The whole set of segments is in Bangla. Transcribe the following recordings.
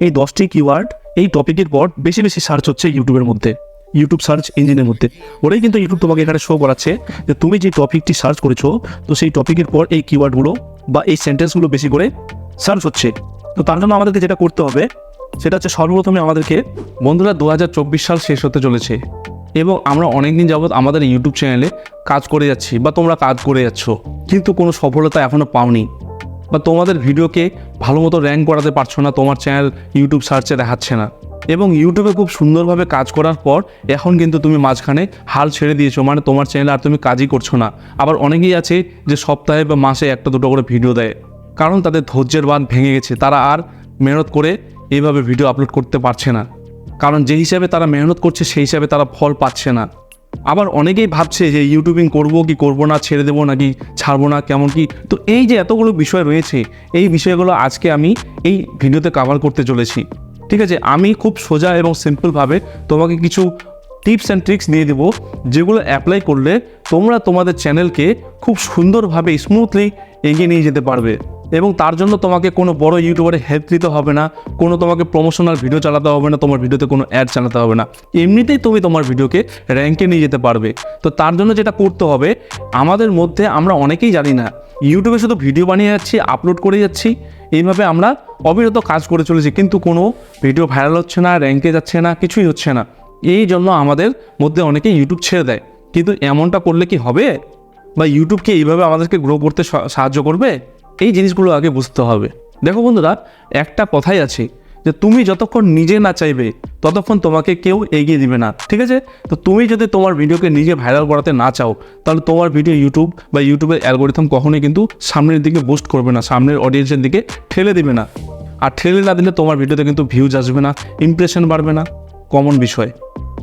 এই 10টি কিওয়ার্ড এই টপিকের পর বেশি বেশি সার্চ হচ্ছে ইউটিউবের মধ্যে, ইউটিউব সার্চ ইঞ্জিনের মধ্যে। ওরাই কিন্তু ইউটিউব তোমাকে এখানে শো করাচ্ছে যে তুমি যে টপিকটি সার্চ করেছো তো সেই টপিকের পর এই কিওয়ার্ডগুলো বা এই সেন্টেন্সগুলো বেশি করে সার্চ হচ্ছে। তো তার জন্য আমাদেরকে যেটা করতে হবে সেটা হচ্ছে সর্বপ্রথমে আমাদেরকে, বন্ধুরা 2024 সাল শেষ হতে চলেছে এবং আমরা অনেকদিন যাবৎ আমাদের ইউটিউব চ্যানেলে কাজ করে যাচ্ছি বা তোমরা কাজ করে যাচ্ছ, কিন্তু কোনো সফলতা এখনও পাওনি বা তোমাদের ভিডিওকে ভালো মতো র্যাঙ্ক করাতে পারছো না, তোমার চ্যানেল ইউটিউব সার্চে দেখাচ্ছে না এবং ইউটিউবে খুব সুন্দরভাবে কাজ করার পর এখন কিন্তু তুমি মাঝখানে হাল ছেড়ে দিয়েছো, মানে তোমার চ্যানেলে আর তুমি কাজই করছো না। আবার অনেকেই আছে যে সপ্তাহে বা মাসে একটা দুটো করে ভিডিও দেয়, কারণ তাদের ধৈর্যের বাঁধ ভেঙে গেছে, তারা আর মেহনত করে এইভাবে ভিডিও আপলোড করতে পারছে না, কারণ যে হিসাবে তারা মেহনত করছে সেই হিসাবে তারা ফল পাচ্ছে না। আবার অনেকেই ভাবছে যে ইউটিউবিং করব কি করব না, ছেড়ে দেবো নাকি ছাড়বো না, কেমন কি। তো এই যে এতগুলো বিষয় রয়েছে, এই বিষয়গুলো আজকে আমি এই ভিডিওতে কভার করতে চলেছি। ঠিক আছে, আমি খুব সোজা এবং সিম্পলভাবে তোমাকে কিছু টিপস অ্যান্ড ট্রিক্স দিয়ে দেবো, যেগুলো অ্যাপ্লাই করলে তোমরা তোমাদের চ্যানেলকে খুব সুন্দরভাবে স্মুথলি এগিয়ে নিয়ে যেতে পারবে। এবং তার জন্য তোমাকে কোনো বড় ইউটিউবারের হেল্প দিতে হবে না, কোনো তোমাকে প্রমোশনাল ভিডিও চালাতে হবে না, তোমার ভিডিওতে কোনো অ্যাড চালাতে হবে না, এমনিতেই তুমি তোমার ভিডিওকে র্যাঙ্কে নিয়ে যেতে পারবে। তো তার জন্য যেটা করতে হবে, আমাদের মধ্যে আমরা অনেকেই জানি না, ইউটিউবে শুধু ভিডিও বানিয়ে যাচ্ছি, আপলোড করে যাচ্ছি, এইভাবে আমরা অবিরত কাজ করে চলেছি, কিন্তু কোনো ভিডিও ভাইরাল হচ্ছে না, র্যাঙ্কে যাচ্ছে না, কিছুই হচ্ছে না। এই জন্য আমাদের মধ্যে অনেকেই ইউটিউব ছেড়ে দেয়। কিন্তু এমনটা করলে কি হবে, বা ইউটিউবকে এইভাবে আমাদেরকে গ্রো করতে সাহায্য করবে? এই জিনিসগুলো আগে বুঝতে হবে। দেখো বন্ধুরা, একটা কথাই আছে যে তুমি যতক্ষণ নিজে না চাইবে ততক্ষণ তোমাকে কেউ এগিয়ে দিবে না। ঠিক আছে, তো তুমি যদি তোমার ভিডিওকে নিজে ভাইরাল করাতে না চাও, তাহলে তোমার ভিডিও ইউটিউব বা ইউটিউবের অ্যালগোরিথম কখনোই কিন্তু সামনের দিকে বুস্ট করবে না, সামনের অডিয়েন্সের দিকে ঠেলে দিবে না। আর ঠেলে না দিলে তোমার ভিডিওতে কিন্তু ভিউজ আসবে না, ইমপ্রেশন বাড়বে না, কমন বিষয়।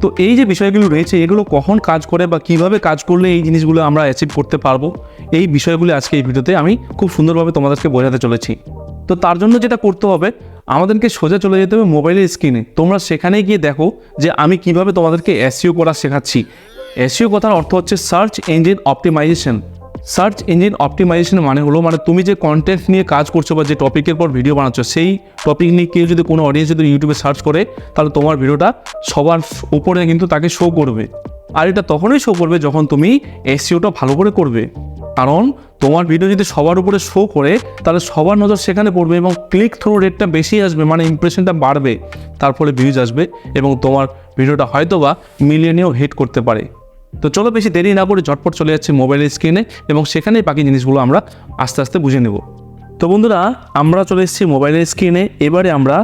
তো এই যে বিষয়গুলো রয়েছে, এগুলো কখন কাজ করে বা কিভাবে কাজ করলে এই জিনিসগুলো আমরা অ্যাচিভ করতে পারবো, এই বিষয়গুলো আজকে এই ভিডিওতে আমি খুব সুন্দরভাবে তোমাদেরকে বোঝাতে চলেছি। তো তার জন্য যেটা করতে হবে, আমাদেরকে সোজা চলে যেতে হবে মোবাইলের স্ক্রিনে। তোমরা সেখানে গিয়ে দেখো যে আমি কিভাবে তোমাদেরকে এসইও করা শেখাচ্ছি। এসইও কথার অর্থ হচ্ছে search engine optimisation. Search engine optimisation মানে হলো, মানে তুমি যে কন্টেন্ট নিয়ে কাজ করছো বা যে টপিকের পর ভিডিও বানাচ্ছো, সেই টপিক নিয়ে কেউ যদি কোনো অডিয়েন্স যদি ইউটিউবে সার্চ করে, তাহলে তোমার ভিডিওটা সবার উপরে কিন্তু তাকে শো করবে। আর এটা তখনই শো করবে যখন তুমি এসইওটা ভালো করে করবে, কারণ তোমার ভিডিও যদি সবার উপরে শো করে তাহলে সবার নজর সেখানে পড়বে এবং ক্লিক থ্রু রেটটা বেশি আসবে, মানে ইমপ্রেশনটা বাড়বে, তার ফলে ভিউজ আসবে এবং তোমার ভিডিওটা হয়তো বা মিলিয়নেও হিট করতে পারে। তো চলো বেশি দেরি না করে ঝটপট চলে যাচ্ছে মোবাইলের স্ক্রিনে এবং সেখানেই বাকি জিনিসগুলো আমরা আস্তে আস্তে বুঝে নেব। তো বন্ধুরা, আমরা চলে এসেছি মোবাইলের স্ক্রিনে। এবারে আমরা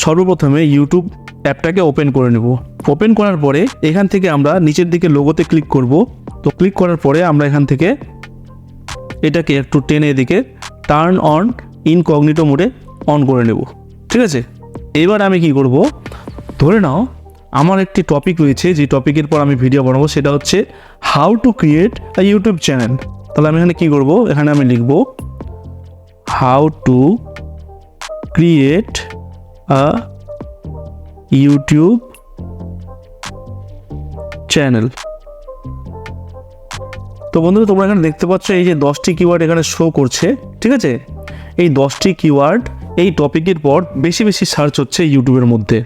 সর্বপ্রথমে ইউটিউব অ্যাপটাকে ওপেন করে নেব। ওপেন করার পরে এখান থেকে আমরা নিচের দিকে লোগোতে ক্লিক করব। তো ক্লিক করার পরে আমরা এখান থেকে এটাকে একটু টেনে এদিকে টার্ন অন ইনকগনিটো মোডে অন করে নেব। ঠিক আছে, এবার আমি কি করব, ধরে নাও আমার একটি টপিক রয়েছে, যে টপিকের পর আমি ভিডিও বানাবো, সেটা হচ্ছে how to create a YouTube channel. তাহলে আমি এখানে কী করব, এখানে আমি লিখব how to create a YouTube channel. তো বন্ধুরা, তোমরা এখানে দেখতে পাচ্ছ এই যে 10টি কিওয়ার্ড এখানে শো করছে। ঠিক আছে, এই 10টি কিওয়ার্ড এই টপিকের পর বেশি বেশি সার্চ হচ্ছে ইউটিউবের মধ্যে,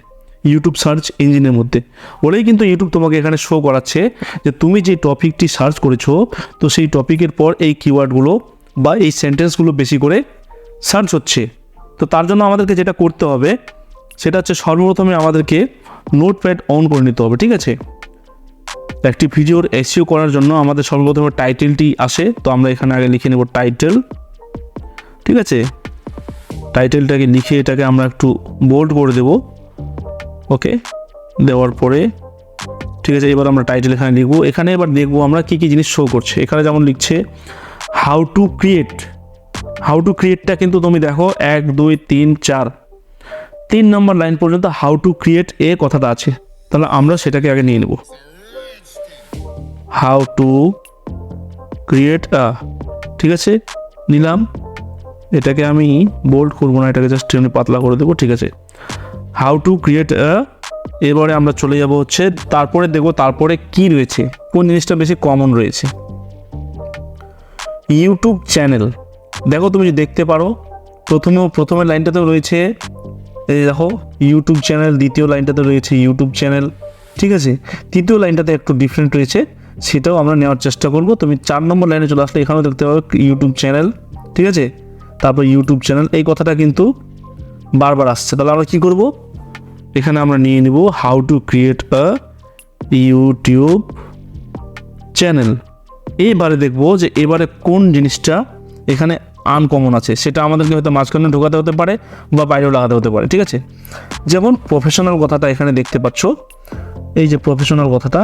ইউটিউব সার্চ ইঞ্জিনের মধ্যে। ওরাই কিন্তু ইউটিউব তোমাকে এখানে শো করাচ্ছে যে তুমি যে টপিকটি সার্চ করেছো তো সেই টপিকের পর এই কিওয়ার্ডগুলো বা এই সেন্টেন্সগুলো বেশি করে সার্চ হচ্ছে। তো তার জন্য আমাদেরকে যেটা করতে হবে সেটা হচ্ছে সর্বপ্রথমে আমাদেরকে নোটপ্যাড অন করে নিতে হবে। ঠিক আছে, একটি ভিডিওর এসইও করার জন্য আমাদের সর্বপ্রথমে টাইটেলটি আসে, তো আমরা এখানে আগে লিখে নেব টাইটেল। ঠিক আছে, টাইটেলটাকে লিখে এটাকে আমরা একটু বোল্ড করে দেব। ওকে, দেওয়ার পরে ঠিক আছে, এবার আমরা টাইটেল এখানে লিখবো। এখানে এবার দেখবো আমরা কী কী জিনিস শো করছে। এখানে যেমন লিখছে how to create. How to ক্রিয়েটটা কিন্তু তুমি দেখো 1 2 3 4 3 নম্বর লাইন পর্যন্ত হাউ টু ক্রিয়েট এ কথাটা আছে। তাহলে আমরা সেটাকে আগে নিয়ে নেব, হাউ টু ক্রিয়েট আ। ঠিক আছে, নিলাম। এটাকে আমি বোল্ড করবো না, এটাকে জাস্ট এমনি পাতলা করে দেবো। ঠিক আছে, হাউ টু ক্রিয়েট আ। এবারে আমরা চলে যাব হচ্ছে তারপরে দেখবো তারপরে কি রয়েছে, কোন জিনিসটা বেশি কমন রয়েছে। YouTube channel. দেখো তুমি যদি দেখতে পারো প্রথমের লাইনটাতেও রয়েছে এই দেখো ইউটিউব চ্যানেল, দ্বিতীয় লাইনটাতে রয়েছে ইউটিউব চ্যানেল, ঠিক আছে। তৃতীয় লাইনটাতে একটু ডিফারেন্ট রয়েছে, সেটাও আমরা নেওয়ার চেষ্টা করব। তুমি 4 নম্বর লাইনে চলে আসলে এখানেও দেখতে পাবে ইউটিউব চ্যানেল, ঠিক আছে। তারপর ইউটিউব চ্যানেল, এই কথাটা কিন্তু বারবার আসছে। তাহলে আমরা কী করব, এখানে আমরা নিয়ে নিব how to create a YouTube channel. এবারে দেখবো যে এবারে কোন জিনিসটা এখানে আনকমন আছে, সেটা আমাদেরকে হয়তো মাঝখানে ঢোকাতে হতে পারে বা বাইরেও লাগাতে হতে পারে, ঠিক আছে। যেমন প্রফেশনাল কথাটা এখানে দেখতে পাচ্ছ, এই যে প্রফেশনাল কথাটা,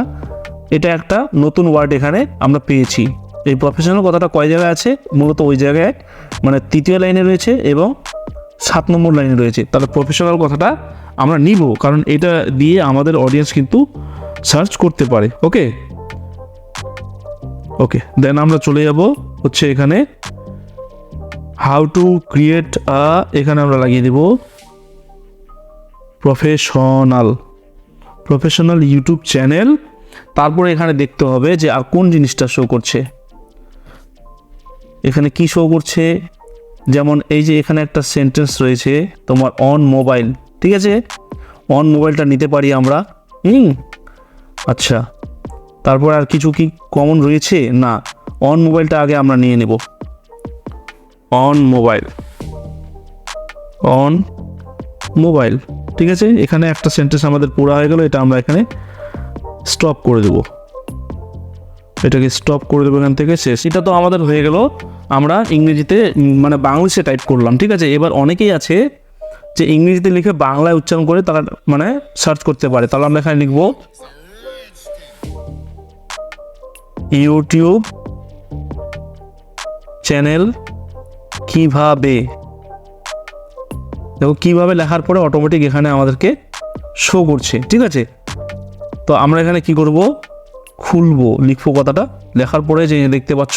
এটা একটা নতুন ওয়ার্ড এখানে আমরা পেয়েছি। এই প্রফেশনাল কথাটা কয় জায়গায় আছে, মূলত ওই জায়গায় মানে তৃতীয় লাইনে রয়েছে এবং 7 নম্বর লাইনে রয়েছে। তাহলে প্রফেশনাল কথাটা আমরা নিব, কারণ এটা দিয়ে আমাদের অডিয়েন্স কিন্তু সার্চ করতে পারে। ওকে ওকে, দেন আমরা চলে যাব হচ্ছে এখানে হাউ টু ক্রিয়েট আ, এখানে আমরা লাগিয়ে দেব প্রফেশনাল ইউটিউব চ্যানেল। তারপরে এখানে দেখতে হবে যে আর কোন জিনিসটা শো করছে, এখানে কি শো করছে। যেমন এই যে এখানে একটা সেন্টেন্স রয়েছে তোমার অন মোবাইল, ঠিক আছে। অন মোবাইলটা নিতে পারি আমরা। আচ্ছা, তারপর আর কিছু কি কমন রয়েছে? না, অন মোবাইলটা আগে আমরা নিয়ে নেব। অন মোবাইল, ঠিক আছে। এখানে একটা সেন্টেন্স আমাদের পুরো হয়ে গেল, এটা আমরা এখানে স্টপ করে দেব, এটাকে স্টপ করে দেবো এখান থেকে, শেষ। এটা তো আমাদের হয়ে গেল, আমরা ইংরেজিতে মানে বাংলাদেশে টাইপ করলাম, ঠিক আছে। এবার অনেকেই আছে যে ইংরেজিতে লিখে বাংলায় উচ্চারণ করে তারা মানে সার্চ করতে পারে। তাহলে আমরা এখানে লিখবো ইউটিউব চ্যানেল কিভাবে। দেখো কিভাবে লেখার পরে অটোমেটিক এখানে আমাদেরকে শো করছে, ঠিক আছে। তো আমরা এখানে কি করব, খুলবো, লিখবো কথাটা, লেখার পরে যে দেখতে পাচ্ছ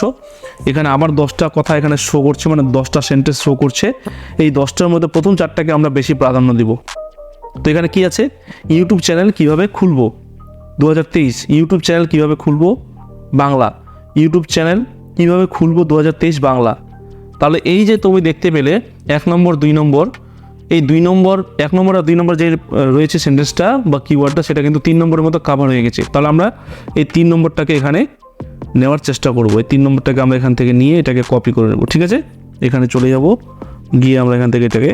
এখানে আবার 10টা কথা এখানে শো করছে, মানে 10টা সেন্টেন্স শো করছে। এই 10টার মধ্যে প্রথম 4টাকে আমরা বেশি প্রাধান্য দিব। তো এখানে কি আছে, ইউটিউব চ্যানেল কিভাবে খুলবো 2023, ইউটিউব চ্যানেল কিভাবে খুলবো বাংলা, ইউটিউব চ্যানেল কিভাবে খুলবো 2023 বাংলা। তাহলে এই যে তুমি দেখতে পেলে 1 নম্বর 2 নম্বর, এই 2 নম্বর 1 নম্বর আর 2 নম্বর যে রয়েছে সেন্টেন্সটা বা কিওয়ার্ডটা, সেটা কিন্তু 3 নম্বরের মতো কাভার হয়ে গেছে। তাহলে আমরা এই 3 নম্বরটাকে এখানে নেওয়ার চেষ্টা করবো। এই 3 নম্বরটাকে আমরা এখান থেকে নিয়ে এটাকে কপি করে নেব, ঠিক আছে। এখানে চলে যাব, গিয়ে আমরা এখান থেকে এটাকে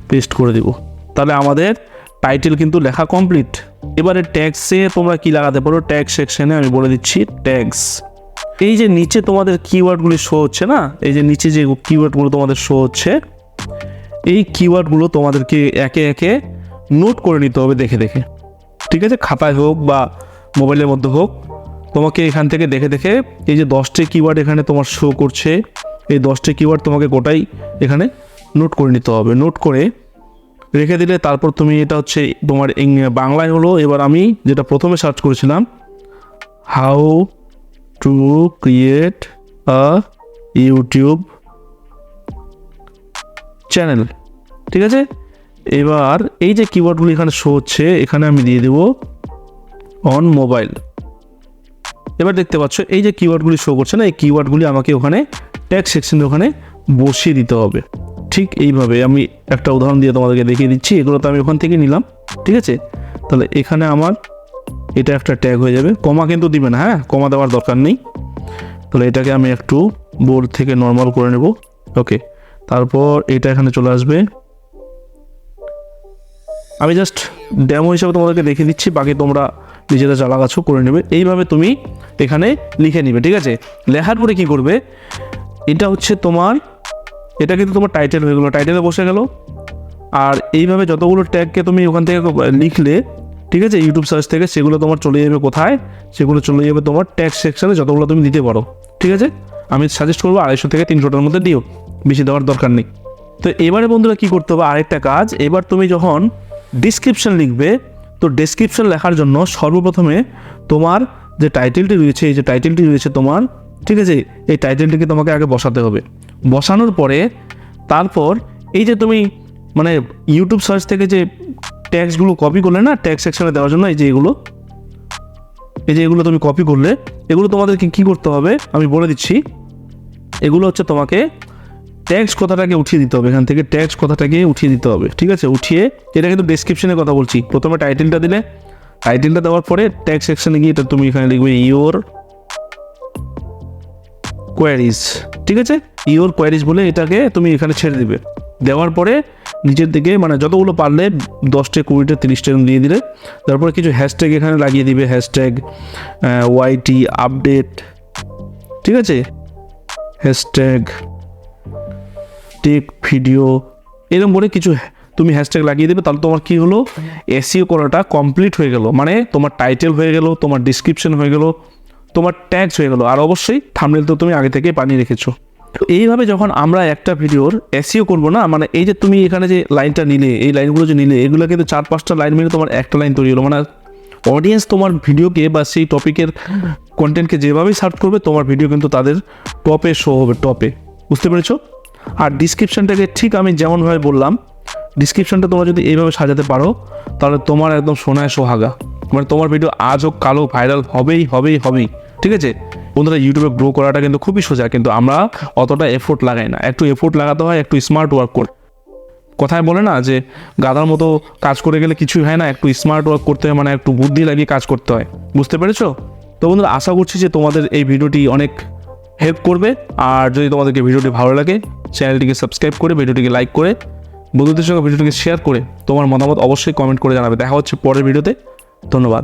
পেস্ট করে দেব। তাহলে আমাদের টাইটেল কিন্তু লেখা কমপ্লিট। এবারে ট্যাগসে তোমরা কি লাগাতে পারো, ট্যাগ সেকশনে আমি বলে দিচ্ছি ট্যাগস। এই যে নিচে তোমাদের কিওয়ার্ডগুলি শো হচ্ছে না, এই যে নিচে যে কিওয়ার্ডগুলো তোমাদের শো হচ্ছে, এই কিওয়ার্ডগুলো তোমাদেরকে একে একে নোট করে নিতে হবে দেখে দেখে, ঠিক আছে। খাতায় হোক বা মোবাইলের মধ্যে হোক, তোমাকে এখান থেকে দেখে দেখে এই যে 10টি কিওয়ার্ড এখানে তোমার শো করছে, এই 10টি কিওয়ার্ড তোমাকে গোটাই এখানে নোট করে নিতে হবে। নোট করে রেখে দিলে তারপর তুমি, এটা হচ্ছে তোমার বাংলায় হলো। এবার আমি যেটা প্রথমে সার্চ করেছিলাম, how to create a YouTube channel, ঠিক আছে। এবার এই যে কিওয়ার্ডগুলি এখানে শো হচ্ছে, এখানে আমি দিয়ে দেব অন মোবাইল। এবার দেখতে পাচ্ছ এই যে কিওয়ার্ডগুলি শো করছে না, এই কিওয়ার্ডগুলি আমাকে ওখানে ট্যাগ সেকশনে ওখানে বসিয়ে দিতে হবে। ঠিক এইভাবে আমি একটা উদাহরণ দিয়ে তোমাদেরকে দেখিয়ে দিচ্ছি। এগুলো তো আমি ওখান থেকে নিলাম, ঠিক আছে। তাহলে এখানে আমার এটা একটা ট্যাগ হয়ে যাবে, কমা কিন্তু দিবে না, হ্যাঁ, কমা দেওয়ার দরকার নেই। তাহলে এটাকে আমি একটু বোর্ড থেকে নর্মাল করে নেব, ওকে। তারপর এটা এখানে চলে আসবে। আমি জাস্ট ডেমো হিসাবে তোমাদেরকে দেখিয়ে দিচ্ছি, বাকি তোমরা নিজেরা চালাগাছো করে নেবে। এইভাবে তুমি এখানে লিখে নিবে, ঠিক আছে। লেখার পরে কি করবে, এটা হচ্ছে তোমার, এটা কিন্তু তোমার টাইটেল হয়ে গেলো, টাইটেলে বসে গেল। আর এইভাবে যতগুলো ট্যাগকে তুমি ওখান থেকে লিখলে, ঠিক আছে, ইউটিউব সার্চ থেকে, সেগুলো তোমার চলে যাবে কোথায়, সেগুলো চলে যাবে তোমার ট্যাগ সেকশনে, যতগুলো তুমি দিতে পারো, ঠিক আছে। আমি সাজেস্ট করবো 250 থেকে 300টার মধ্যে দিও, বেশি দেওয়ার দরকার নেই। তো এবারে বন্ধুরা কী করতে হবে, আরেকটা কাজ, এবার তুমি যখন ডিসক্রিপশন লিখবে, তো ডেসক্রিপশন লেখার জন্য সর্বপ্রথমে তোমার যে টাইটেলটি রয়েছে, এই যে টাইটেলটি রয়েছে তোমার, ঠিক আছে, এই টাইটেলটিকে তোমাকে আগে বসাতে হবে। বসানোর পরে তারপর এই যে তুমি মানে ইউটিউব সার্চ থেকে যে ট্যাগসগুলো কপি করলে না ট্যাগ সেকশনে দেওয়ার জন্য, এই যে এগুলো তুমি কপি করলে, এগুলো তোমাদেরকে কী করতে হবে আমি বলে দিচ্ছি। এগুলো হচ্ছে তোমাকে ট্যাক্স কথাটাকে উঠিয়ে দিতে হবে, এখান থেকে ট্যাক্স কথাটাকে উঠিয়ে দিতে হবে, ঠিক আছে। উঠিয়ে এটা কিন্তু ডেসক্রিপশনের কথা বলছি, প্রথমে টাইটেলটা দিলে, টাইটেলটা দেওয়ার পরে ট্যাক্স সেকশনে গিয়ে এটা তুমি এখানে লিখবে ইওর কোয়ারিজ, ঠিক আছে। ইওর কোয়ারিজ বলে এটাকে তুমি এখানে ছেড়ে দিবে। দেওয়ার পরে নিচের দিকে মানে যতগুলো পারলে 10টা 20টা 30টা দিয়ে দিলে, তারপরে কিছু হ্যাশট্যাগ এখানে লাগিয়ে দিবে, হ্যাশট্যাগ ওয়াইটি আপডেট, ঠিক আছে, হ্যাশট্যাগ টেক ভিডিও, এরকম করে কিছু তুমি হ্যাশট্যাগ লাগিয়ে দেবে। তাহলে তোমার কী হলো, এসইও করাটা কমপ্লিট হয়ে গেল, মানে তোমার টাইটেল হয়ে গেল, তোমার ডিসক্রিপশন হয়ে গেল, তোমার ট্যাগস হয়ে গেল, আর অবশ্যই থাম্বনেল তো তুমি আগে থেকে বানিয়ে রেখেছো। এইভাবে যখন আমরা একটা ভিডিওর এসইও করবো না, মানে এই যে তুমি এখানে যে লাইনটা নিলে, এই লাইনগুলো যে নিলে, এগুলো কিন্তু 4-5টা লাইন মিলে তোমার একটা লাইন তৈরি হলো, মানে অডিয়েন্স তোমার ভিডিওকে বা সেই টপিকের কন্টেন্টকে যেভাবেই সার্চ করবে, তোমার ভিডিও কিন্তু তাদের টপে শো হবে, টপে, বুঝতে পেরেছো। আর ডিসক্রিপশানটাকে ঠিক আমি যেমনভাবে বললাম, ডিসক্রিপশানটা তোমরা যদি এইভাবে সাজাতে পারো, তাহলে তোমার একদম সোনায় সোহাগা, মানে তোমার ভিডিও আজ হোক কালো ভাইরাল হবেই হবেই হবেই, ঠিক আছে। বন্ধুরা, ইউটিউবে গ্রো করাটা কিন্তু খুবই সোজা, কিন্তু আমরা অতটা এফোর্ট লাগাই না। একটু এফোর্ট লাগাতে হয়, একটু স্মার্ট ওয়ার্ক করে। কথায় বলে না যে গাধার মতো কাজ করে গেলে কিছুই হয় না, একটু স্মার্ট ওয়ার্ক করতে হয়, মানে একটু বুদ্ধি লাগিয়ে কাজ করতে হয়, বুঝতে পেরেছো। তো বন্ধুরা, আশা করছি যে তোমাদের এই ভিডিওটি অনেক হেল্প করবে। আর যদি তোমাদেরকে ভিডিওটি ভালো লাগে, চ্যানেলটিকে সাবস্ক্রাইব করে, ভিডিওটিকে লাইক করে, বন্ধুদের সঙ্গে ভিডিওটিকে শেয়ার করে তোমার মতামত অবশ্যই কমেন্ট করে জানাবে। দেখা হচ্ছে পরের ভিডিওতে। ধন্যবাদ।